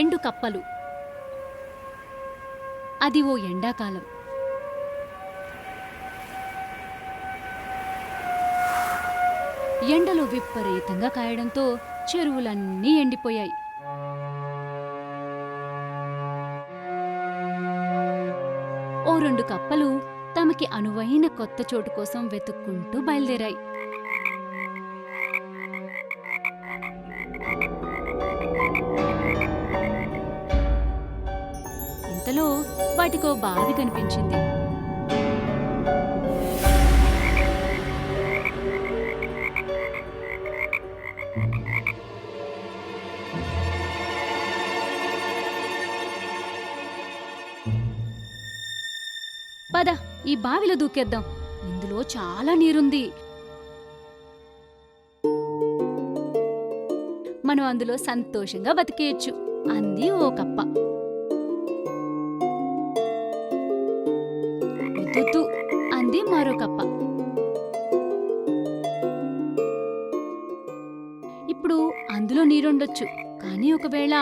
2 కప్పలు. అది ఓ ఎండాకాలం. ఎండలు విపరీతంగా కాయడంతో చెరువులన్నీ ఎండిపోయాయి. ఓ 2 కప్పలు తమకి అనువైన కొత్త చోటు కోసం వెతుక్కుంటూ బయలుదేరాయి. ఇంతలో వాటికో బావి కనిపించింది. పద, ఈ బావిలో దూకేద్దాం. ఇందులో చాలా నీరుంది. మనం అందులో సంతోషంగా బతికేయచ్చు అంది ఓ కప్ప. వద్దు అంది మరో కప్ప. ఇప్పుడు అందులో నీరుండొచ్చు, కానీ ఒకవేళ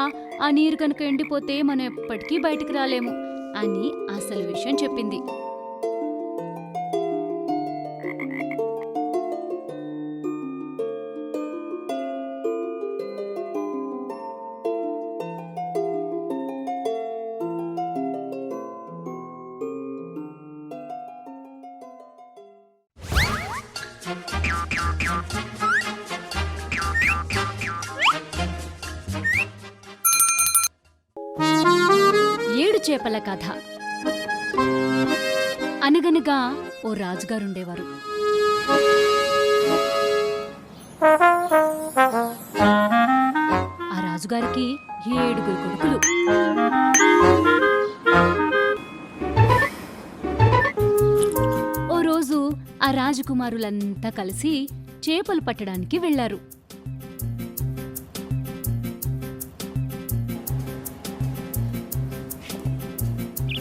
ఆ నీరు కనుక ఎండిపోతే మనం ఎప్పటికీ బయటికి రాలేము అని అసలు విషయం చెప్పింది. ఏడు చేపల కథ. అనగనగా ఓ రాజుగారుండేవారు. ఆ రాజుగారికి 7 కొడుకులు. ఓ రోజు ఆ రాజకుమారులంతా కలిసి చేపలు పట్టడానికి వెళ్లారు.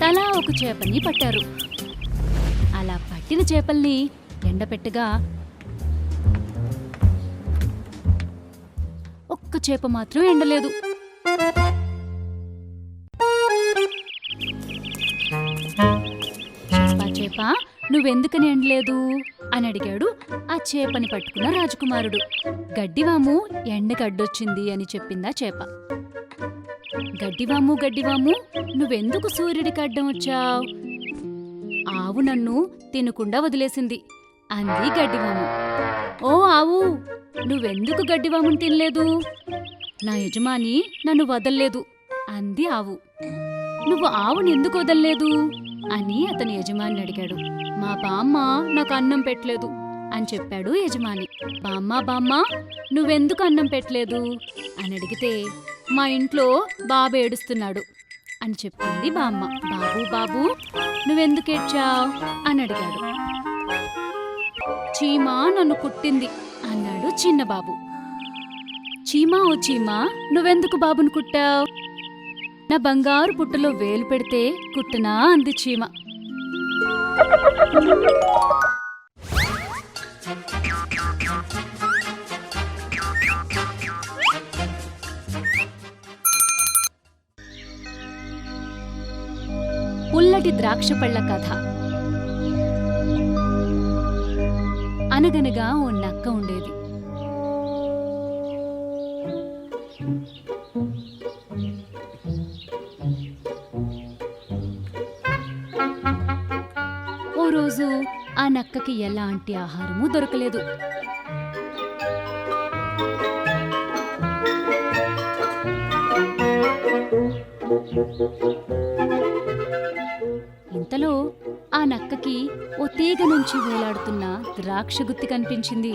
తలా ఒక చేపని పట్టారు. అలా పట్టిన చేపల్ని ఎండపెట్టగా ఒక్క చేప మాత్రం ఎండలేదు. చేప నువ్వెందుకని ఎండలేదు అని అడిగాడు ఆ చేపని పట్టుకున్న రాజకుమారుడు. గడ్డివాము ఎండగడ్డొచ్చింది అని చెప్పిందా చేప. గడ్డివాము గడ్డివాము, నువ్వెందుకు సూర్యుడికి అడ్డం వచ్చావు? ఆవు నన్ను తినకుండా వదిలేసింది అంది గడ్డివాము. ఓ ఆవు, నువ్వెందుకు గడ్డివామును తినలేదు? నా యజమాని నన్ను వదల్లేదు అంది ఆవు. నువ్వు ఆవుని ఎందుకు వదల్లేదు అని అతని యజమాని అడిగాడు. మా బామ్మ నాకు అన్నం పెట్టలేదు అని చెప్పాడు యజమాని. బామ్మ నువ్వెందుకు అన్నం పెట్టలేదు అని అడిగితే, మా ఇంట్లో బాబు ఏడుస్తున్నాడు అని చెప్పింది బామ్మ. బాబు నువ్వెందుకు ఏడ్చావు అని అడిగాడు. చీమా నన్ను కుట్టింది అన్నాడు చిన్న బాబు. చీమా ఓ చీమా, నువ్వెందుకు బాబును కుట్టావు? నా బంగారు పుట్టలో వేలు పెడితే కుట్టనా అంది చీమ. పుల్లటి ద్రాక్ష పళ్ళ కథ. అనగనగా ఓ నక్క ఉండేది. ఓ రోజు ఆ నక్కకి ఎలాంటి ఆహారము దొరకలేదు. ఇంతలో ఆ నక్కకి ఓ తీగ నుంచి వేలాడుతున్న ద్రాక్ష గుత్తి కనిపించింది.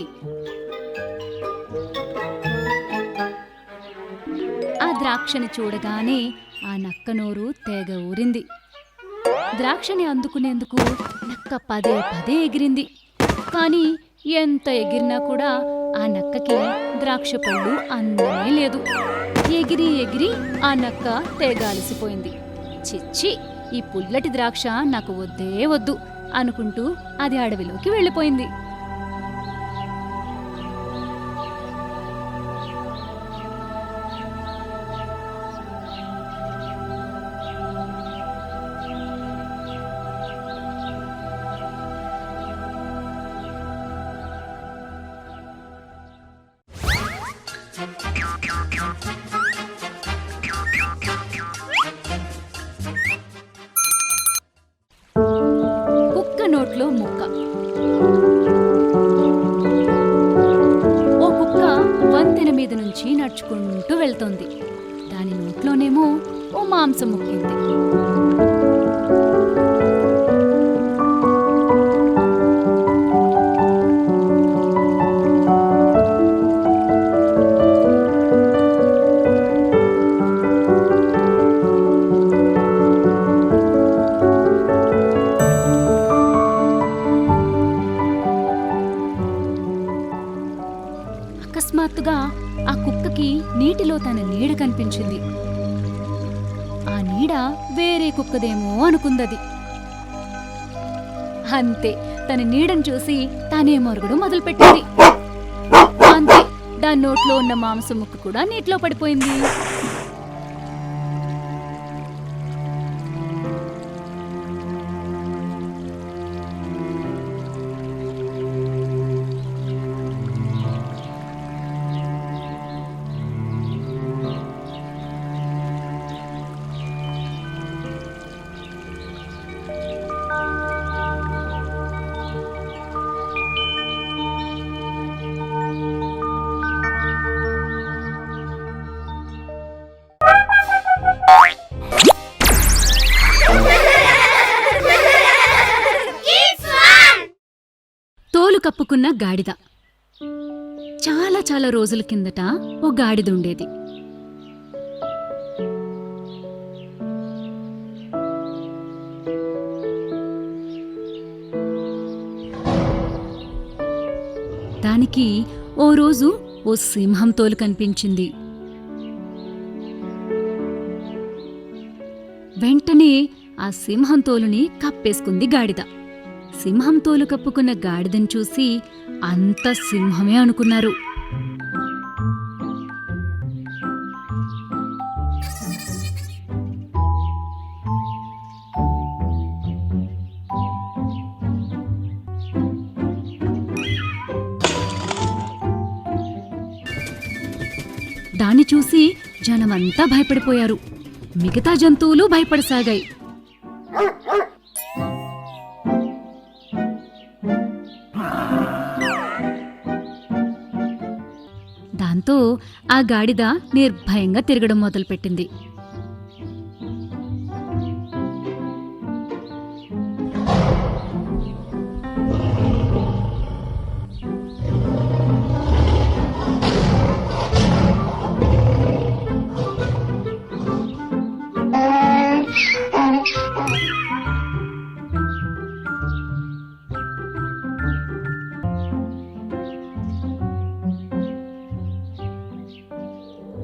ఆ ద్రాక్షని చూడగానే ఆ నక్క నోరు తెగ ఊరింది. ద్రాక్షని అందుకునేందుకు నక్క పదే ఎగిరింది. కాని ఎంత ఎగిరినా కూడా ఆ నక్కకి ద్రాక్ష పళ్ళు అందనే లేదు. ఎగిరి ఆ నక్క తెగ అలసిపోయింది. చిచ్చి, ఈ పుల్లటి ద్రాక్ష నాకు వద్దే వద్దు అనుకుంటూ అది అడవిలోకి వెళ్ళిపోయింది. నోట్లో ముక్క. ఓ కుక్క వంతెన మీద నుంచి నడుచుకుంటూ వెళ్తోంది. దాని నోట్లోనేమో ఓ మాంసం ముక్కింది. అకస్మాత్తుగా ఆ కుక్కకి నీటిలో తన నీడ కనిపించింది. ఆ నీడ వేరే కుక్కదేమో అనుకుందది. అంతే, తన నీడను చూసి తానే మొరగడం మొదలుపెట్టింది. అంతే, దాని నోట్లో ఉన్న మాంసం ముక్క కూడా నీటిలో పడిపోయింది. తోలు కప్పుకున్న గాడిద. చాలా చాలా రోజుల కిందట ఓ గాడిద ఉండేది. దానికి ఓ రోజు ఓ సింహం తోలు కనిపించింది. వెంటనే ఆ సింహం తోలుని కప్పేసుకుంది గాడిద. సింహం తోలు కప్పుకున్న గాడిదను చూసి అంత సింహమే అనుకున్నారు. దాన్ని చూసి జనమంతా భయపడిపోయారు. మిగతా జంతువులు భయపడసాగాయి. దాంతో ఆ గాడిద నిర్భయంగా తిరగడం మొదలుపెట్టింది.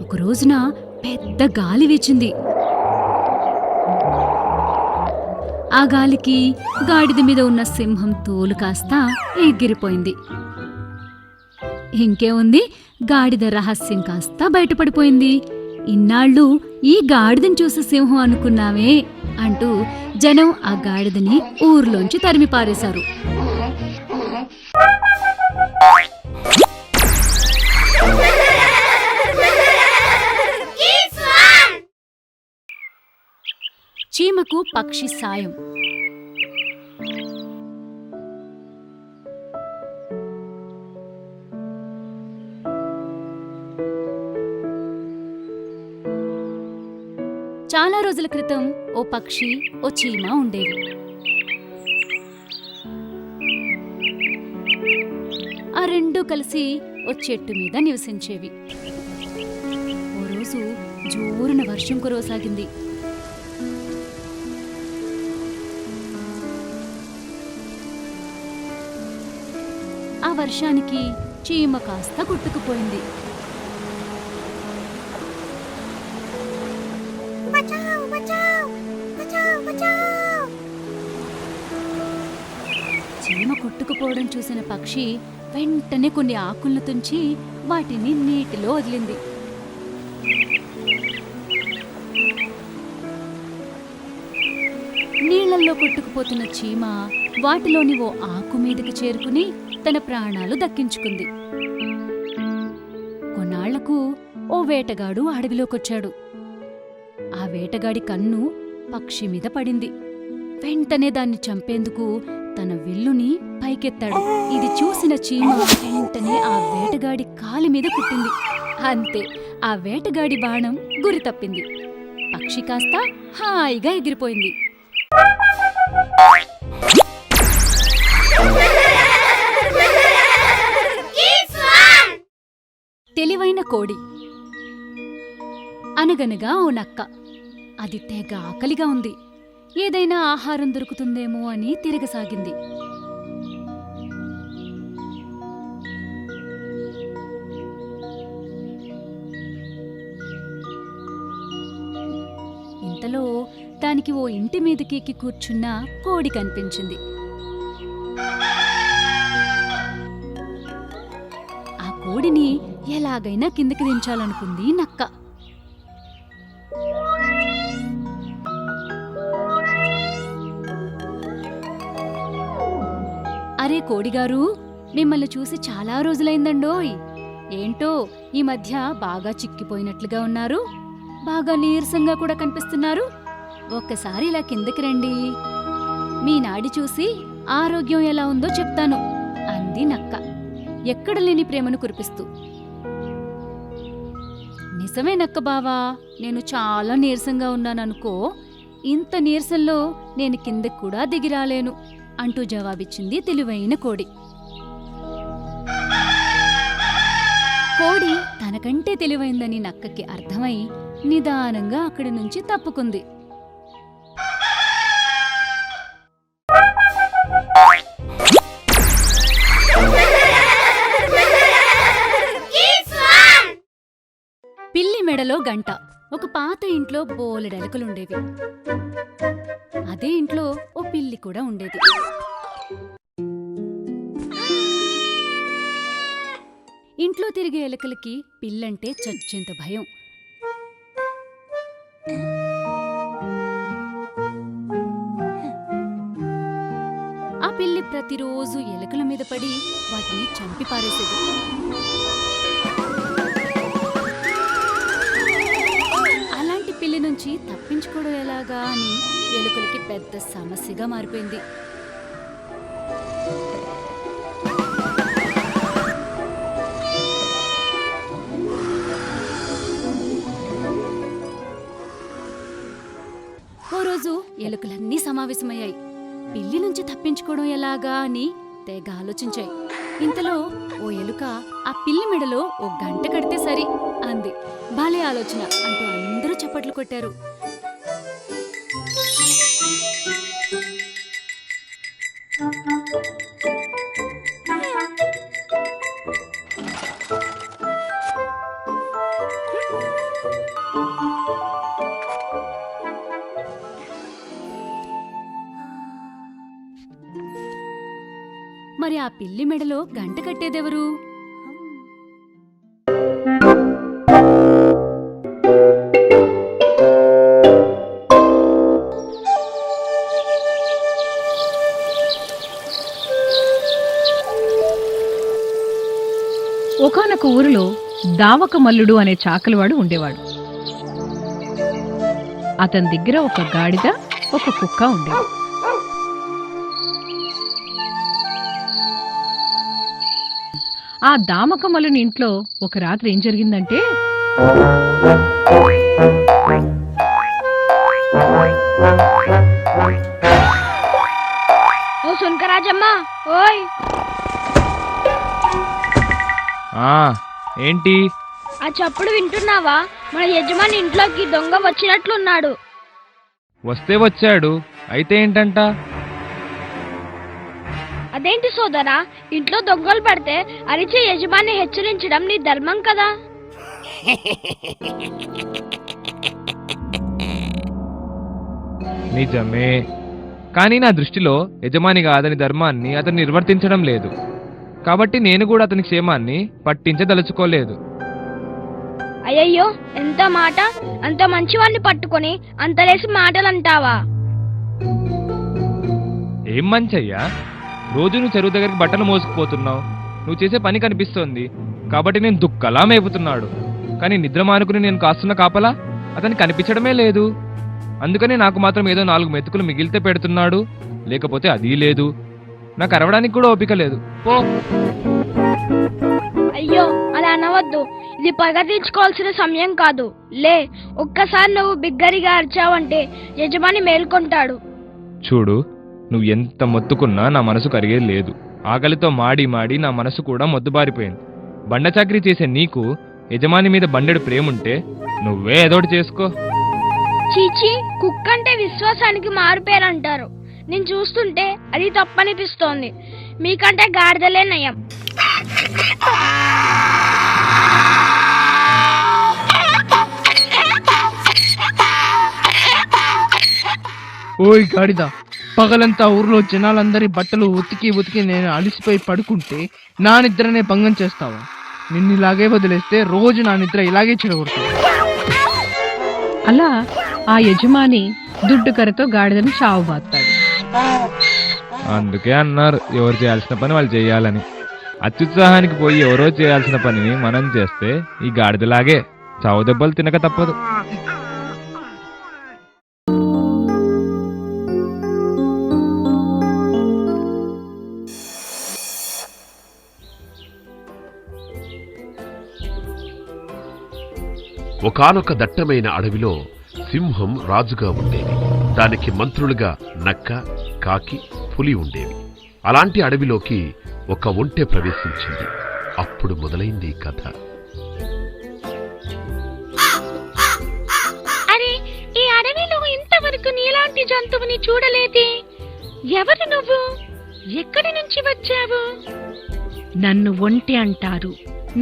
ఒక రోజున పెద్ద గాలి వీచింది. ఆ గాలికి గాడిద మీద ఉన్న సింహం తోలు కాస్త ఎగిరిపోయింది. ఇంకేముంది, గాడిద రహస్యం కాస్త బయటపడిపోయింది. ఇన్నాళ్ళు ఈ గాడిదని చూసి సింహం అనుకున్నామే అంటూ జనం ఆ గాడిదని ఊర్లోంచి తరిమి పారేశారు. చీమకు పక్షి సాయం. చాలా రోజుల క్రితం ఓ పక్షి, ఓ చీమ ఉండేవి. ఆ రెండూ కలిసి ఓ చెట్టు మీద నివసించేవి. ఓ రోజు జోరున వర్షం కురవసాగింది. ఆ వర్షానికి చీమ కాస్త కొట్టుకుపోయింది. చీమ కొట్టుకుపోవడం చూసిన పక్షి వెంటనే కొన్ని ఆకులను తుంచి వాటిని నీటిలో వదిలింది. నీళ్లల్లో కొట్టుకుపోతున్న చీమ వాటిలోని ఓ ఆకు మీదకి చేరుకుని తన ప్రాణాలు దక్కించుకుంది. కొన్నాళ్లకు ఓ వేటగాడు అడవిలోకొచ్చాడు. ఆ వేటగాడి కన్ను పక్షి మీద పడింది. వెంటనే దాన్ని చంపేందుకు తన విల్లుని పైకెత్తాడు. ఇది చూసిన చీమ వెంటనే ఆ వేటగాడి కాలి మీద కుట్టింది. అంతే, ఆ వేటగాడి బాణం గురి తప్పింది. పక్షి కాస్త హాయిగా ఎగిరిపోయింది. తెలివైన కోడి. అనగనగా ఓ నక్క. అది తెగ ఆకలిగా ఉంది. ఏదైనా ఆహారం దొరుకుతుందేమో అని తిరగసాగింది. ఇంతలో దానికి ఓ ఇంటి మీదకెక్కి కూర్చున్న కోడి కనిపించింది. ఆ కోడిని ఎలాగైనా కిందకి దించాలనుకుంది నక్క. అరే కోడిగారు, మిమ్మల్ని చూసి చాలా రోజులైందండోయ్. ఏంటో ఈ మధ్య బాగా చిక్కిపోయినట్లుగా ఉన్నారు. బాగా నీరసంగా కూడా కనిపిస్తున్నారు. ఒక్కసారి ఇలా కిందకి రండి. మీ నాడి చూసి ఆరోగ్యం ఎలా ఉందో చెప్తాను అంది నక్క, ఎక్కడ లేని ప్రేమను కురిపిస్తూ. నిజమే నక్క బావా, నేను చాలా నీరసంగా ఉన్నాననుకో. ఇంత నీరసంలో నేను కిందకి కూడా దిగిరాలేను అంటూ జవాబిచ్చింది తెలివైన కోడి. కోడి తనకంటే తెలివైందని నక్కకి అర్థమై నిదానంగా అక్కడి నుంచి తప్పుకుంది. పిల్లి మెడలో గంట. ఒక పాత ఇంట్లో బోలెడెలకలుండేవి. అదే ఇంట్లో ఓ పిల్లి కూడా ఉండేది. ఇంట్లో తిరిగే ఎలకలకి పిల్లంటే చచ్చేంత భయం. ఆ పిల్లి ప్రతిరోజు ఎలకల మీద పడి వాటిని చంపి పారేసేది. అలాంటి పిల్లి నుంచి తప్పించుకోవడం ఎలాగా అని ఎలుకలకి పెద్ద సమస్యగా మారిపోయింది. ఓ రోజు ఎలుకలన్నీ సమావేశమయ్యాయి. పిల్లి నుంచి తప్పించుకోవడం ఎలాగా అని తెగ ఆలోచించాయి. ఇంతలో ఓ ఎలుక ఆ పిల్లి మెడలో ఓ గంట కడితే సరి అంది. భలే ఆలోచన అంటూ అందరూ చప్పట్లు కొట్టారు. మరి ఆ పిల్లి మెడలో గంట కట్టేదెవరు? ఒకానొక ఊరిలో దావక మల్లుడు అనే చాకలివాడు ఉండేవాడు. అతని దగ్గర ఒక గాడిద, ఒక కుక్క ఉండేది. ఆ దామకమల్లుని ఇంట్లో ఒక రాత్రి ఏం జరిగిందంటే, ఓ సునకరాజమ్మా, ఓయ్ ఏంటి? ఆ చప్పుడు వింటున్నావా? మన యజమాని ఇంట్లోకి దొంగ వచ్చినట్లున్నాడు. వస్తే వచ్చాడు, అయితే ఏంటంట? అదేంటి సోదరా, ఇంట్లో దొంగలు పడితే అరిచే యజమాని హెచ్చరించడం నీ ధర్మం కదా. నిజమే, కానీ నా దృష్టిలో యజమాని కాదని ధర్మాన్ని అతను నిర్వర్తించడం లేదు. కాబట్టి నేను కూడా అతని క్షేమాన్ని పట్టించదలుచుకోలేదు. అయ్యయ్యో, ఎంత మాట! అంత మంచివాణ్ణి పట్టుకొని అంతలేసి మాటలంటావా? ఏం మంచయ్యా, రోజు నువ్వు చెరువు దగ్గరికి బట్టలు మోసుకుపోతున్నావు. నువ్వు చేసే పని కనిపిస్తోంది కాబట్టి నేను దుక్కలా మేపుతున్నాడు. కానీ నిద్ర మానుకుని నేను కాస్తున్న కాపలా అతనికి కనిపించడమే లేదు. అందుకని నాకు మాత్రం ఏదో 4 మెతుకులు మిగిలితే పెడుతున్నాడు, లేకపోతే అదీ లేదు. నాకు అరవడానికి కూడా ఓపిక లేదు. పో. అయ్యో అలా అనవద్దు, ఇది పగ తీర్చుకోవాల్సిన సమయం కాదు. లే, ఒక్కసారి నువ్వు బిగ్గరిగా అరిచావంటే యజమాని మేల్కొంటాడు. చూడు, నువ్వు ఎంత మొత్తుకున్నా నా మనసు కరిగేది లేదు. ఆకలితో మాడి మాడి నా మనసు కూడా మొద్దుబారిపోయింది. బండ చాకరీ చేసే నీకు యజమాని మీద బండెడు ప్రేముంటే నువ్వే ఏదోటి చేసుకో. చీచి, కుక్క అంటే విశ్వాసానికి మారుపేరంటారు. నేను చూస్తుంటే అది తప్పనిపిస్తోంది. మీకంటే గాడిదలే నయం. ఓయ్ గాడిద, పగలంతా ఊర్లో జనాలందరి బట్టలు ఉతికి ఉతికి నేను అలిసిపోయి పడుకుంటే నా నిద్రనే భంగం చేస్తావా? నిన్ను ఇలాగే వదిలేస్తే రోజు నా నిద్ర ఇలాగే చెడగొడతావు. అలా ఆ యజమాని దుడ్డు కర్రతో గాడిదను చావబాస్తాడు. అందుకే అన్నారు, ఎవరు చేయాల్సిన పని వాళ్ళు చేయాలని. అత్యుత్సాహానికి పోయి ఎవరో చేయాల్సిన పనిని మనం చేస్తే ఈ గాడిదలాగే చావు దెబ్బలు తినక తప్పదు. ఒకానొక దట్టమైన అడవిలో సింహం రాజుగా ఉండేది. దానికి మంత్రులుగా నక్క, కాకి, పులి ఉండేవి. అలాంటి అడవిలోకి ఒక ఒంటె ప్రవేశించింది. అప్పుడు మొదలైంది కథ. అరే, ఈ అడవిలో ఇంతవరకు నీలాంటి జంతువుని చూడలేదే. ఎవరు నువ్వు? ఎక్కడి నుంచి వచ్చావు? నన్ను ఒంటె అంటారు.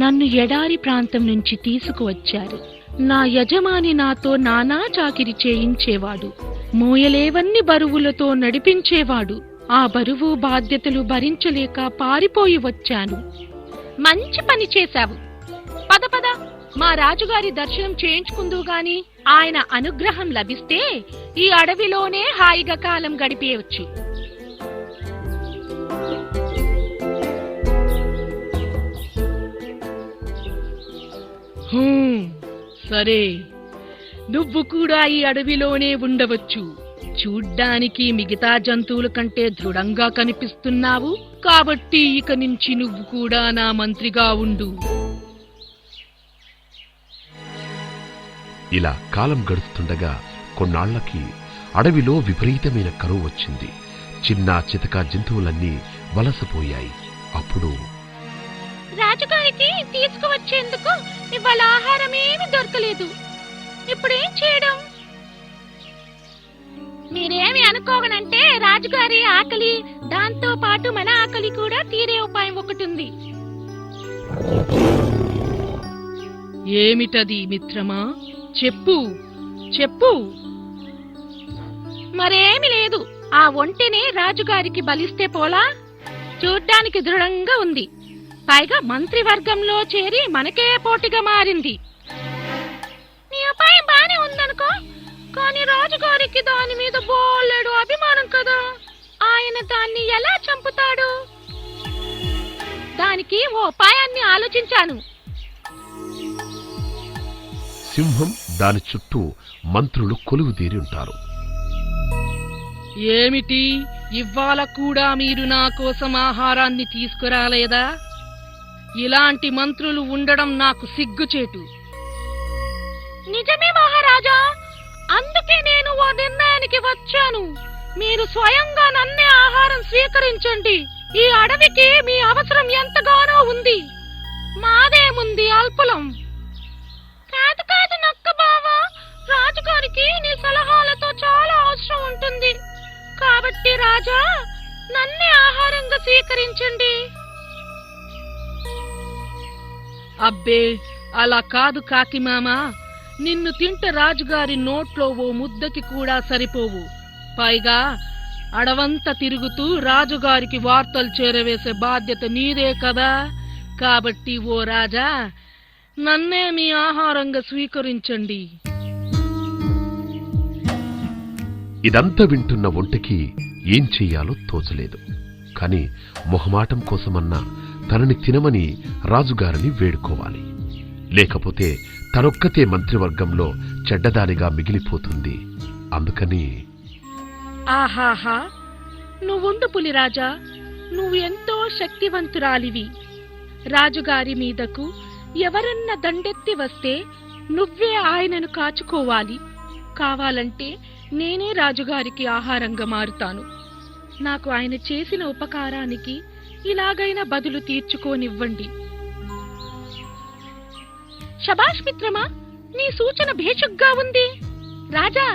నన్ను ఎడారి ప్రాంతం నుంచి తీసుకువచ్చారు. నా యజమాని నాతో నానా చాకిరి చేయించేవాడు. మోయలేవన్ని బరువులతో నడిపించేవాడు. ఆ బరువు బాధ్యతలు భరించలేక పారిపోయి వచ్చాను. మంచి పని చేశావు. పద పద, మా రాజుగారి దర్శనం చేయించుకుందువు గాని. ఆయన అనుగ్రహం లభిస్తే ఈ అడవిలోనే హాయిగా కాలం గడిపేయవచ్చు. సరే, నువ్వు కూడా ఈ అడవిలోనే ఉండవచ్చు. చూడ్డానికి మిగతా జంతువుల కంటే దృఢంగా కనిపిస్తున్నావు కాబట్టి ఇక నుంచి నువ్వు కూడా నా మంత్రిగా ఉండు. ఇలా కాలం గడుస్తుండగా కొన్నాళ్లకి అడవిలో విపరీతమైన కరువు వచ్చింది. చిన్న చితక జంతువులన్నీ వలసపోయాయి. అప్పుడు రాజుగారికి తీసుకువచ్చేందుకు ఇవాళ ఆహారం ఏమీ దొరకలేదు. ఇప్పుడేం చేయడం? మీరేమి అనుకోవనంటే రాజుగారి ఆకలి, దాంతో పాటు మన ఆకలి కూడా తీరే ఉపాయం ఒకటి ఉంది. ఏమిటది మిత్రమా? చెప్పు చెప్పు. మరేమి లేదు. ఆ ఒంటెనే రాజుగారికి బలిస్తే పోలా? చూడ్డానికి దృఢంగా ఉంది. పైగా మంత్రివర్గంలో చేరి మనకే పోటీగా మారింది. నీ ఉపాయం బానే ఉందనుకో, కానీ రాజుగారికి దాని మీద బోలెడు అభిమానం కదా. ఆయన దాన్ని ఎలా చంపుతాడు? దానికి ఓ ఉపాయాన్ని ఆలోచించాను. సింహం, దాని చుట్టూ మంత్రులు కొలువుదీరి ఉంటారు. ఏమిటి, ఇవాళ కూడా మీరు నా కోసం ఆహారాన్ని తీసుకురాలేదా? ఇలాంటి మంత్రులు ఉండడం నాకు సిగ్గుచేటు. నిజమే మహారాజా, అందుకే నేను ఓ నిర్ణయానికి వచ్చాను. మీరు స్వయంగా నన్నే ఆహారం స్వీకరించండి. ఈ అడవికి మీ అవసరం ఎంతగానో ఉంది. మాదేముంది అల్పులం. కాదు కాదు నక్క బావా, రాజుగారికి నీ సలహాలతో చాలా అవసరం ఉంటుంది. కాబట్టి రాజా, నన్నే ఆహారంగా స్వీకరించండి. అబ్బే, అలా కాదు కాకి మామ. నిన్ను తింటే రాజుగారి నోట్లో ఓ ముద్దకి కూడా సరిపోవు. పైగా అడవంతా తిరుగుతూ రాజుగారికి వార్తలు చేరవేసే బాధ్యత నీదే కదా. కాబట్టి ఓ రాజా, నన్నే మీ ఆహారంగా స్వీకరించండి. ఇదంతా వింటున్న ఒంటెకి ఏం చెయ్యాలో తోచలేదు. కాని మొహమాటం కోసమన్నా తనని తినమని రాజుగారిని వేడుకోవాలి. లేకపోతే తనొక్కతే మంత్రివర్గంలో చెడ్డదానిగా మిగిలిపోతుంది. అందుకని ఆహాహా, నువ్వుండు పులిరాజా, నువ్వు ఎంతో శక్తివంతురాలివి. రాజుగారి మీదకు ఎవరన్నా దండెత్తి వస్తే నువ్వే ఆయనను కాచుకోవాలి. కావాలంటే నేనే రాజుగారికి ఆహారంగా మారుతాను. నాకు ఆయన చేసిన ఉపకారానికి ఇలాగైనా బదులు తీర్చుకోనివ్వండి. శభాష్ మిత్రమా, నీ సూచన భేషుగ్గా ఉంది. రాజా,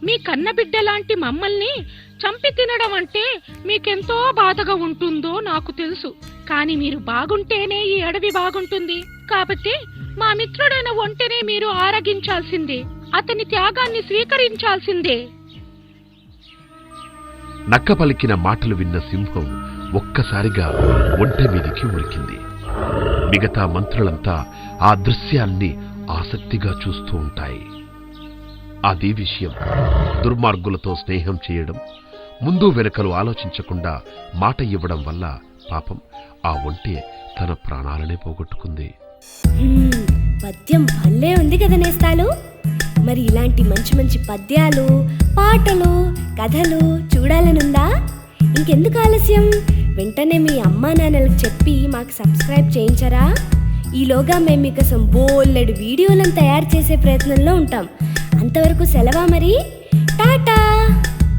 మీ కన్నబిడ్డ లాంటి మమ్మల్ని చంపి తినడం అంటే మీకెంతో బాధగా ఉంటుందో నాకు తెలుసు. కాని మీరు బాగుంటేనే ఈ అడవి బాగుంటుంది. కాబట్టి మా మిత్రుడైన ఒంటెనే మీరు ఆరగించాల్సిందే, అతని త్యాగాన్ని స్వీకరించాల్సిందే. నక్క పలికిన మాటలు విన్న సింహం ఒక్కసారిగా ఒంటె మీదికి ఉరికింది. మిగతా మంత్రులంతా ఆ దృశ్యాన్ని ఆసక్తిగా చూస్తూ ఉంటాయి. అది విషయం. దుర్మార్గులతో స్నేహం చేయడం, ముందు వెనుకలు ఆలోచించకుండా మాట ఇవ్వడం వల్ల పాపం ఆ ఒంటె తన ప్రాణాలనే పోగొట్టుకుంది. పద్యం భలే ఉంది కదా నేస్తాలు. మరి ఇలాంటి మంచి మంచి పద్యాలు, పాటలు, కథలు చూడాలనుందా? ఇంకెందుకు ఆలస్యం? వెంటనే మీ అమ్మా నాన్నలకు చెప్పి మాకు సబ్స్క్రైబ్ చేయించరా? ఈలోగా మేము మీకోసం బోలెడు వీడియోలను తయారు చేసే ప్రయత్నంలో ఉంటాం. అంతవరకు సెలవా మరి.